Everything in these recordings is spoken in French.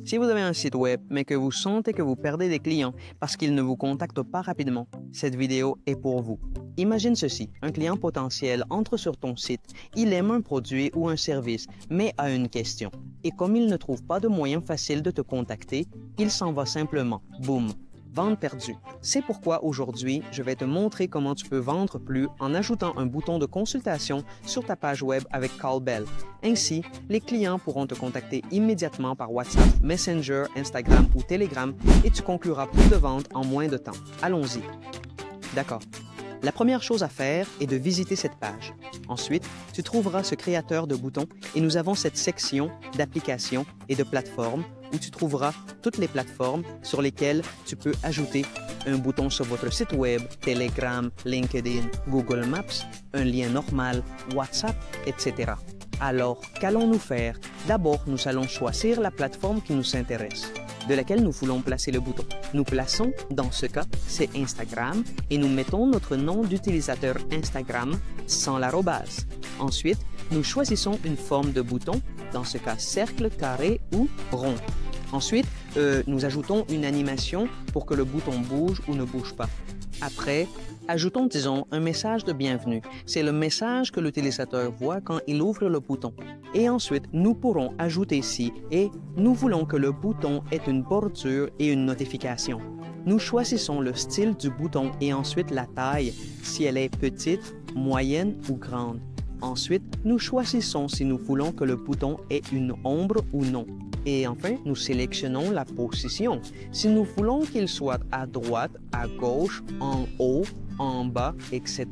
Si vous avez un site web, mais que vous sentez que vous perdez des clients parce qu'ils ne vous contactent pas rapidement, cette vidéo est pour vous. Imagine ceci, un client potentiel entre sur ton site, il aime un produit ou un service, mais a une question. Et comme il ne trouve pas de moyen facile de te contacter, il s'en va simplement. Boum! Vente perdue. C'est pourquoi aujourd'hui, je vais te montrer comment tu peux vendre plus en ajoutant un bouton de consultation sur ta page web avec Callbell. Ainsi, les clients pourront te contacter immédiatement par WhatsApp, Messenger, Instagram ou Telegram et tu concluras plus de ventes en moins de temps. Allons-y. D'accord. La première chose à faire est de visiter cette page. Ensuite, tu trouveras ce créateur de boutons et nous avons cette section d'applications et de plateformes où tu trouveras toutes les plateformes sur lesquelles tu peux ajouter un bouton sur votre site web, Telegram, LinkedIn, Google Maps, un lien normal, WhatsApp, etc. Alors, qu'allons-nous faire? D'abord, nous allons choisir la plateforme qui nous intéresse, de laquelle nous voulons placer le bouton. Nous plaçons, dans ce cas, c'est Instagram et nous mettons notre nom d'utilisateur Instagram sans l'arrobase. Ensuite, nous choisissons une forme de bouton, dans ce cas cercle, carré ou rond. Ensuite, nous ajoutons une animation pour que le bouton bouge ou ne bouge pas. Après, ajoutons, disons, un message de bienvenue. C'est le message que l'utilisateur voit quand il ouvre le bouton. Et ensuite, nous pourrons ajouter ici et nous voulons que le bouton ait une bordure et une notification. Nous choisissons le style du bouton et ensuite la taille, si elle est petite, moyenne ou grande. Ensuite, nous choisissons si nous voulons que le bouton ait une ombre ou non. Et enfin, nous sélectionnons la position. Si nous voulons qu'il soit à droite, à gauche, en haut, en bas, etc.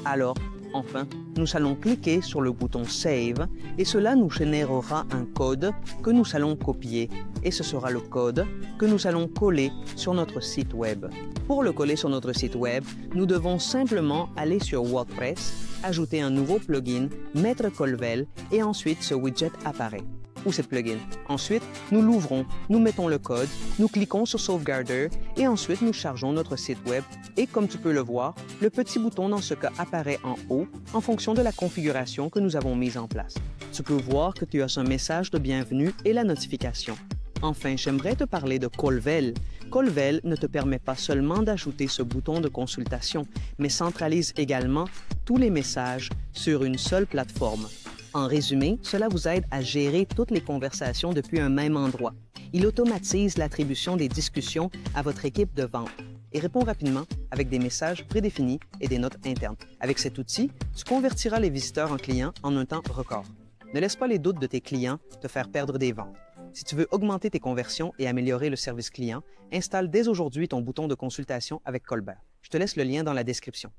Alors, enfin, nous allons cliquer sur le bouton Save et cela nous générera un code que nous allons copier et ce sera le code que nous allons coller sur notre site web. Pour le coller sur notre site web, nous devons simplement aller sur WordPress, ajouter un nouveau plugin, mettre Callbell et ensuite ce widget apparaît. Ou cette plugin. Ensuite, nous l'ouvrons, nous mettons le code, nous cliquons sur Sauvegarder et ensuite nous chargeons notre site web et comme tu peux le voir, le petit bouton dans ce cas apparaît en haut en fonction de la configuration que nous avons mise en place. Tu peux voir que tu as un message de bienvenue et la notification. Enfin, j'aimerais te parler de Callbell. Callbell ne te permet pas seulement d'ajouter ce bouton de consultation, mais centralise également tous les messages sur une seule plateforme. En résumé, cela vous aide à gérer toutes les conversations depuis un même endroit. Il automatise l'attribution des discussions à votre équipe de vente et répond rapidement avec des messages prédéfinis et des notes internes. Avec cet outil, tu convertiras les visiteurs en clients en un temps record. Ne laisse pas les doutes de tes clients te faire perdre des ventes. Si tu veux augmenter tes conversions et améliorer le service client, installe dès aujourd'hui ton bouton de consultation avec Callbell. Je te laisse le lien dans la description.